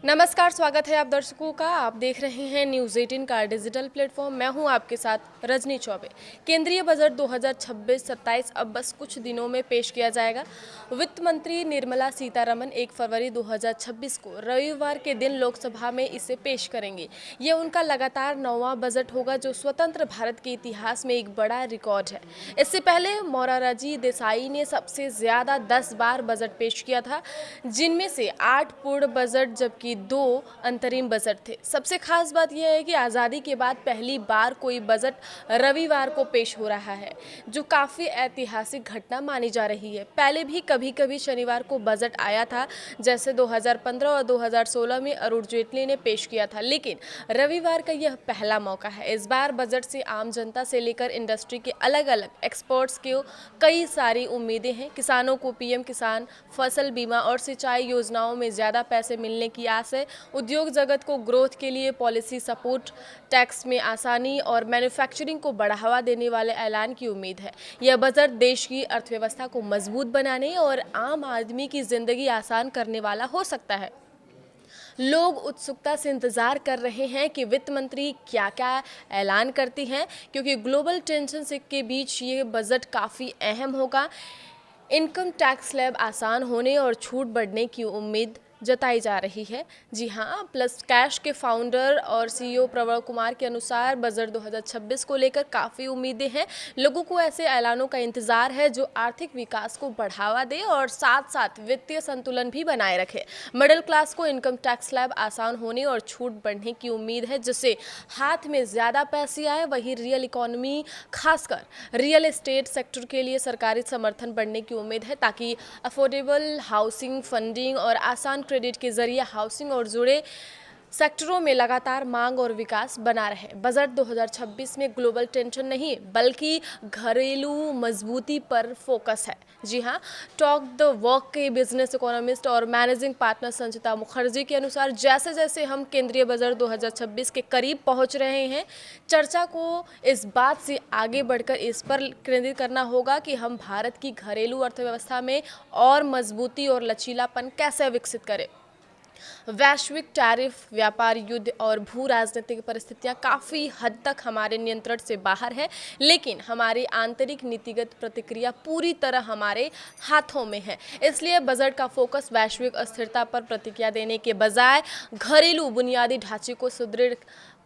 नमस्कार, स्वागत है आप दर्शकों का। आप देख रहे हैं न्यूज़ 18 का डिजिटल प्लेटफॉर्म। मैं हूं आपके साथ रजनी चौबे। केंद्रीय बजट 2026-27 अब बस कुछ दिनों में पेश किया जाएगा। वित्त मंत्री निर्मला सीतारमण 1 फरवरी 2026 को रविवार के दिन लोकसभा में इसे पेश करेंगे। ये उनका लगातार 9वां बजट होगा, जो स्वतंत्र भारत के इतिहास में एक बड़ा रिकॉर्ड है। इससे पहले मोरारजी देसाई ने सबसे ज़्यादा 10 बार बजट पेश किया था, जिनमें से 8 पूर्ण बजट जबकि 2 अंतरिम बजट थे। सबसे खास बात यह है कि आज़ादी के बाद पहली बार कोई बजट रविवार को पेश हो रहा है, जो काफ़ी ऐतिहासिक घटना मानी जा रही है। पहले भी कभी-कभी शनिवार को बजट आया था, जैसे 2015 और 2016 में अरुण जेटली ने पेश किया था, लेकिन रविवार का यह पहला मौका है। इस बार बजट से आम जनता से लेकर इंडस्ट्री के अलग-अलग एक्सपर्ट्स को कई सारी उम्मीदें हैं। किसानों को पीएम किसान, फसल बीमा और सिंचाई योजनाओं में ज़्यादा पैसे मिलने की आस है। उद्योग जगत को ग्रोथ के लिए पॉलिसी सपोर्ट, टैक्स में आसानी और मैन्युफैक्चरिंग को बढ़ावा देने वाले ऐलान की उम्मीद है। यह बजट देश की अर्थव्यवस्था को मजबूत बनाने और आम आदमी की जिंदगी आसान करने वाला हो सकता है। लोग उत्सुकता से इंतजार कर रहे हैं कि वित्त मंत्री क्या क्या ऐलान करती हैं, क्योंकि ग्लोबल टेंशन से के बीच ये बजट काफ़ी अहम होगा। इनकम टैक्स स्लैब आसान होने और छूट बढ़ने की उम्मीद जताई जा रही है। जी हाँ, प्लस कैश के फाउंडर और सीईओ प्रवर कुमार के अनुसार बजट 2026 को लेकर काफ़ी उम्मीदें हैं। लोगों को ऐसे ऐलानों का इंतजार है जो आर्थिक विकास को बढ़ावा दे और साथ साथ वित्तीय संतुलन भी बनाए रखे। मिडिल क्लास को इनकम टैक्स स्लैब आसान होने और छूट बढ़ने की उम्मीद है, जिससे हाथ में ज़्यादा पैसे आए। वहीं रियल इकोनॉमी, खासकर रियल एस्टेट सेक्टर के लिए सरकारी समर्थन बढ़ने की उम्मीद है, ताकि अफोर्डेबल हाउसिंग, फंडिंग और आसान क्रेडिट के जरिए हाउसिंग और जुड़े सेक्टरों में लगातार मांग और विकास बना रहे। बजट 2026 में ग्लोबल टेंशन नहीं, बल्कि घरेलू मजबूती पर फोकस है। जी हाँ, टॉक द वॉक के बिजनेस इकोनॉमिस्ट और मैनेजिंग पार्टनर संचिता मुखर्जी के अनुसार जैसे जैसे हम केंद्रीय बजट 2026 के करीब पहुंच रहे हैं, चर्चा को इस बात से आगे बढ़कर इस पर केंद्रित करना होगा कि हम भारत की घरेलू अर्थव्यवस्था में और मजबूती और लचीलापन कैसे विकसित करें। वैश्विक टैरिफ, व्यापार युद्ध और भू राजनीतिक परिस्थितियां काफ़ी हद तक हमारे नियंत्रण से बाहर है, लेकिन हमारी आंतरिक नीतिगत प्रतिक्रिया पूरी तरह हमारे हाथों में है। इसलिए बजट का फोकस वैश्विक अस्थिरता पर प्रतिक्रिया देने के बजाय घरेलू बुनियादी ढांचे को सुदृढ़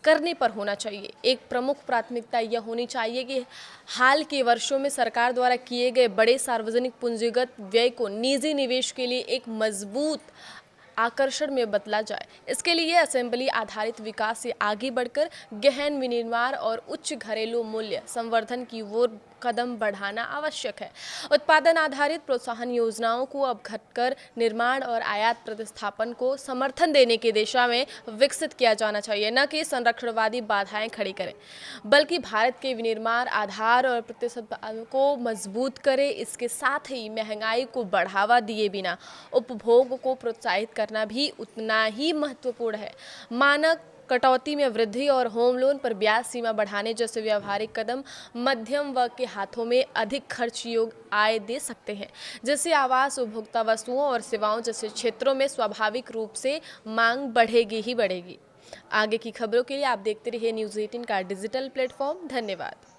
करने पर होना चाहिए। एक प्रमुख प्राथमिकता यह होनी चाहिए कि हाल के वर्षों में सरकार द्वारा किए गए बड़े सार्वजनिक पूंजीगत व्यय को निजी निवेश के लिए एक मजबूत आकर्षण में बदला जाए। इसके लिए असेंबली आधारित विकास से आगे बढ़कर गहन विनिर्माण और उच्च घरेलू मूल्य संवर्धन की ओर कदम बढ़ाना आवश्यक है। उत्पादन आधारित प्रोत्साहन योजनाओं को अब घटकर निर्माण और आयात प्रतिस्थापन को समर्थन देने की दिशा में विकसित किया जाना चाहिए, न कि संरक्षणवादी बाधाएं खड़ी करें, बल्कि भारत के विनिर्माण आधार और प्रतिस्पर्धा को मजबूत करे। इसके साथ ही महंगाई को बढ़ावा दिए बिना उपभोग को प्रोत्साहित करना भी उतना ही महत्वपूर्ण है। मानक कटौती में वृद्धि और होम लोन पर ब्याज सीमा बढ़ाने जैसे व्यावहारिक कदम मध्यम वर्ग के हाथों में अधिक खर्च योग्य आय दे सकते हैं, जिससे आवास, उपभोक्ता वस्तुओं और सेवाओं जैसे क्षेत्रों में स्वाभाविक रूप से मांग बढ़ेगी ही बढ़ेगी। आगे की खबरों के लिए आप देखते रहिए न्यूज़ 18 का डिजिटल प्लेटफॉर्म। धन्यवाद।